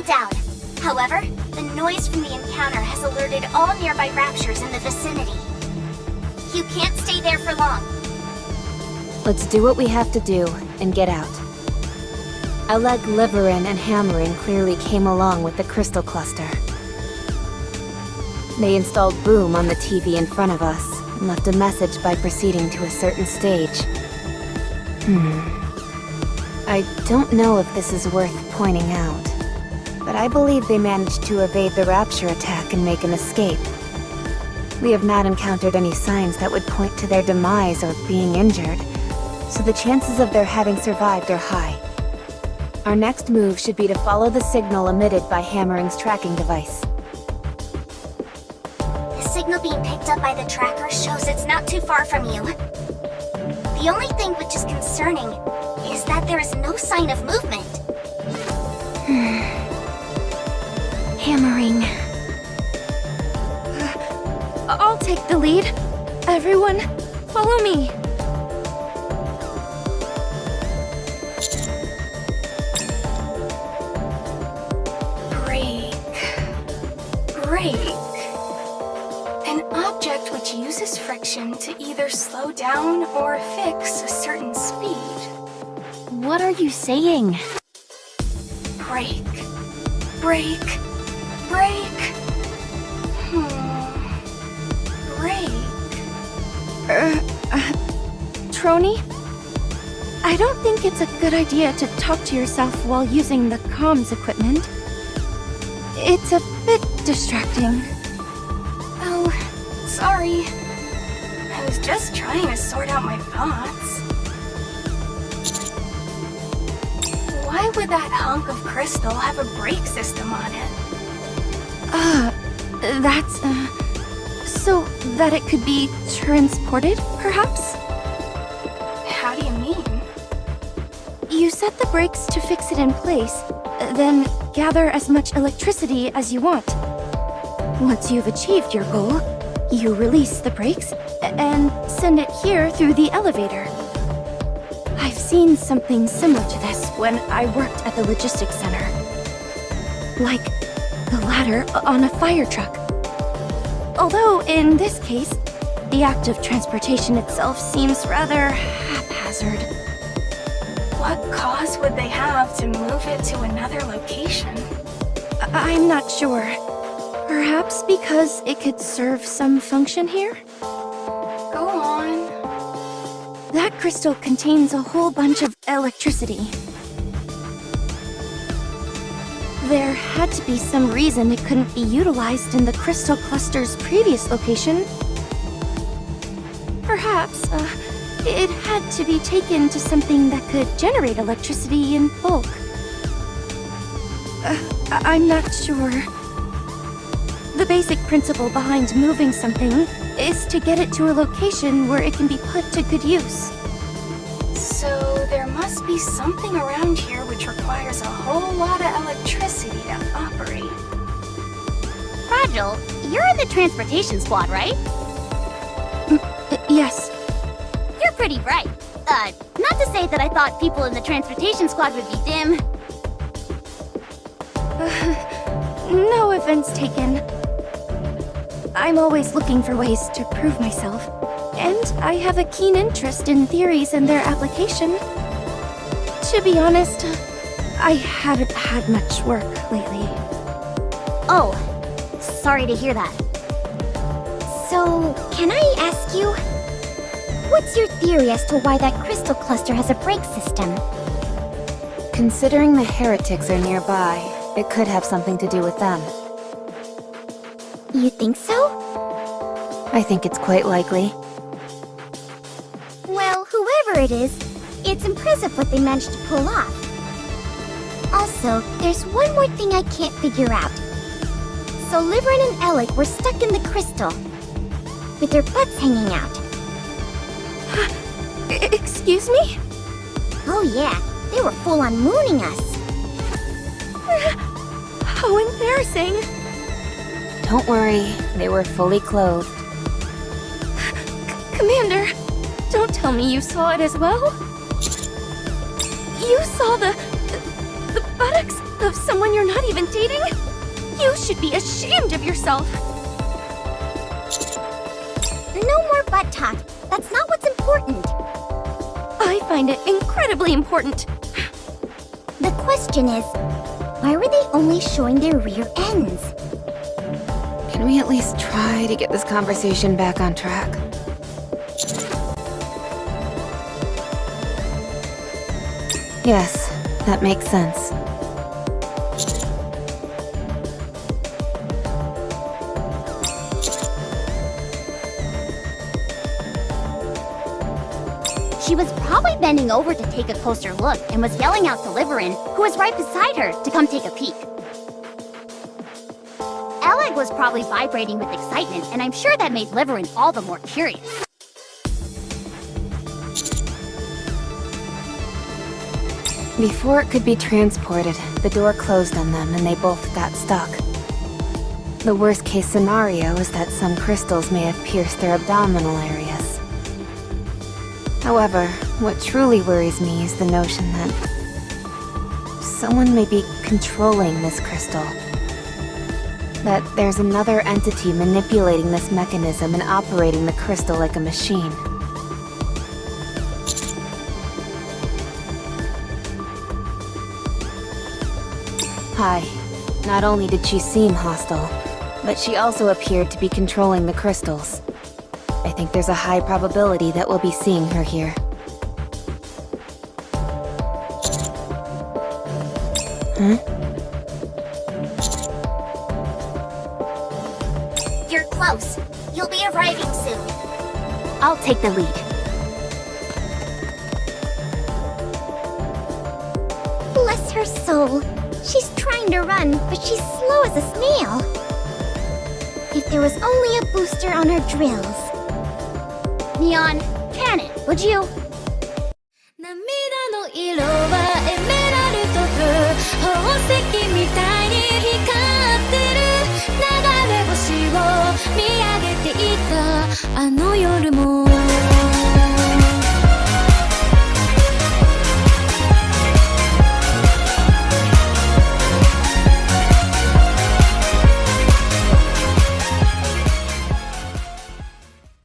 me down. However, the noise from the encounter has alerted all nearby raptures in the vicinity. You can't stay there for long. Let's do what we have to do and get out. Oleg, Liverin, and Hammering clearly came along with the crystal cluster. They installed Boom on the TV in front of us and left a message by proceeding to a certain stage. I don't know if this is worth pointing out, but I believe they managed to evade the Rapture attack and make an escape. We have not encountered any signs that would point to their demise or being injured, so the chances of their having survived are high. Our next move should be to follow the signal emitted by Hammering's tracking device. The signal being picked up by the tracker shows it's not too far from you. The only thing which is concerning is that there is no sign of movement. Hammering. I'll take the lead. Everyone, follow me. Brake. An object which uses friction to either slow down or fix a certain speed. What are you saying? Brake. Brake. Brake. Brake. Trony? I don't think it's a good idea to talk to yourself while using the comms equipment. It's a bit distracting. Oh, sorry. I was just trying to sort out my thoughts. Why would that hunk of crystal have a brake system on it? That's, so that it could be transported, perhaps? How do you mean? You set the brakes to fix it in place, then gather as much electricity as you want. Once you've achieved your goal, you release the brakes and send it here through the elevator. I've seen something similar to this when I worked at the logistics center. Like the ladder on a fire truck. Although, in this case, the act of transportation itself seems rather haphazard. What cause would they have to move it to another location? I'm not sure. Perhaps because it could serve some function here? Go on. That crystal contains a whole bunch of electricity. There had to be some reason it couldn't be utilized in the crystal cluster's previous location. Perhaps, it had to be taken to something that could generate electricity in bulk. I'm not sure. The basic principle behind moving something is to get it to a location where it can be put to good use. So there must be something around here which requires a whole lot of electricity to operate. Fragile, you're in the transportation squad, right? Yes. You're pretty bright. Not to say that I thought people in the transportation squad would be dim. No offense taken. I'm always looking for ways to prove myself, and I have a keen interest in theories and their application. To be honest, I haven't had much work lately. Oh, sorry to hear that. So, can I ask you, what's your theory as to why that crystal cluster has a brake system? Considering the heretics are nearby, it could have something to do with them. You think so? I think it's quite likely. Well, whoever it is, it's impressive what they managed to pull off. Also, there's one more thing I can't figure out. So Liverin and Alec were stuck in the crystal, with their butts hanging out. Excuse me? Oh yeah, they were full-on mooning us. How embarrassing. Don't worry, they were fully clothed. Commander, don't tell me you saw it as well. You saw the buttocks? Of someone you're not even dating? You should be ashamed of yourself. No more butt talk. That's not what's important. I find it incredibly important. The question is, why were they only showing their rear ends? Can we at least try to get this conversation back on track? Yes, that makes sense. She was probably bending over to take a closer look and was yelling out to Liverin, who was right beside her, to come take a peek. Eleg was probably vibrating with excitement, and I'm sure that made Liverin all the more curious. Before it could be transported, the door closed on them and they both got stuck. The worst case scenario is that some crystals may have pierced their abdominal areas. However, what truly worries me is the notion that someone may be controlling this crystal. That there's another entity manipulating this mechanism and operating the crystal like a machine. Hi. Not only did she seem hostile, but she also appeared to be controlling the crystals. I think there's a high probability that we'll be seeing her here. Huh? You're close. You'll be arriving soon. I'll take the lead. Bless her soul. She's trying to run, but she's slow as a snail. If there was only a booster on her drills. Neon, can it, would you? 涙の色はエメラルドと宝石みたいに光ってる流れ星を見上げていたあの夜も